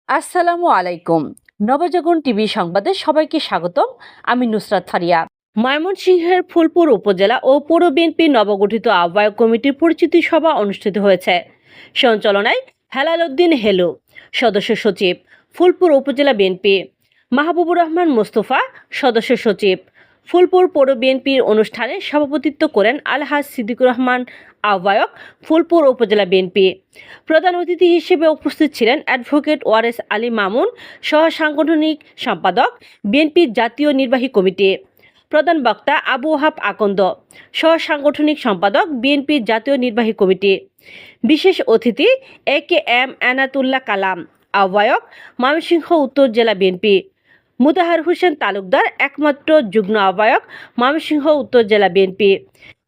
আসসালামু আলাইকুম। নবজাগরণ টিভি সংবাদে সবাইকে স্বাগতম। আমি নুসরাত ফারিয়া। ময়মনসিংহের ফুলপুর উপজেলা ও পৌর বিএনপির নবগঠিত আহ্বায়ক কমিটির পরিচিতি সভা অনুষ্ঠিত হয়েছে। সঞ্চালনায় হেলাল উদ্দিন হেলু, সদস্য সচিব, ফুলপুর উপজেলা বিএনপি; মাহবুবুর রহমান মোস্তফা, সদস্য সচিব, ফুলপুর পৌর বিএনপির অনুষ্ঠানে সভাপতিত্ব করেন আলহাজ সিদ্দিকুর রহমান, আহ্বায়ক, ফুলপুর উপজেলা বিএনপি। প্রধান অতিথি হিসেবে উপস্থিত ছিলেন অ্যাডভোকেট ওয়ারেস আলী মামুন, সহ সাংগঠনিক সম্পাদক, বিএনপি জাতীয় নির্বাহী কমিটি; প্রধান বক্তা আবু ওহাব আকন্দ, সহ সাংগঠনিক সম্পাদক, বিএনপি জাতীয় নির্বাহী কমিটি; বিশেষ অতিথি AKM এনায়েতুল্লাহ কালাম, আহ্বায়ক, ময়মনসিংহ উত্তর জেলা বিএনপি; মুতাহার হোসেন তালুকদার, একমাত্র যুগ্ম আহ্বায়ক, ময়মনসিংহ উত্তর জেলা বিএনপি;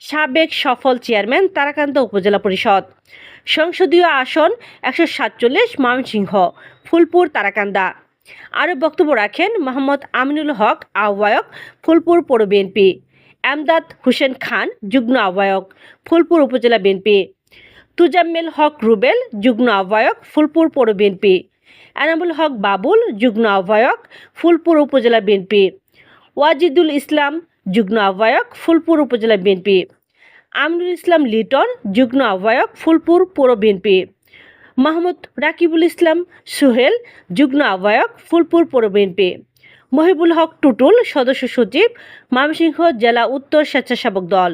সাবেক সফল চেয়ারম্যান, তারাকান্দা উপজেলা পরিষদ; সংসদীয় আসন 147, ময়মনসিংহ, ফুলপুর, তারাকান্দা। আরও বক্তব্য রাখেন মোহাম্মদ আমিনুল হক, আহ্বায়ক, ফুলপুর পৌর বিএনপি; এমদাদ হোসেন খান, যুগ্ম আহ্বায়ক, ফুলপুর উপজেলা বিএনপি; তুজাম্মেল হক রুবেল, যুগ্ম আহ্বায়ক, ফুলপুর পৌর বিএনপি; এনামুল হক বাবুল, যুগ্ম আহ্বায়ক, ফুলপুর উপজেলা বিএনপি; ওয়াজিদুল ইসলাম, যুগ্ম আহ্বায়ক, ফুলপুর উপজেলা বিএনপি; আমিনুল ইসলাম লিটন, যুগ্ম আহ্বায়ক, ফুলপুর পৌর বিএনপি; মাহমুদ রাকিবুল ইসলাম সোহেল, যুগ্ম আহ্বায়ক, ফুলপুর পৌর বিএনপি; মহিবুল হক টুটুল, সদস্য সচিব, ময়মনসিংহ জেলা উত্তর স্বেচ্ছাসেবক দল।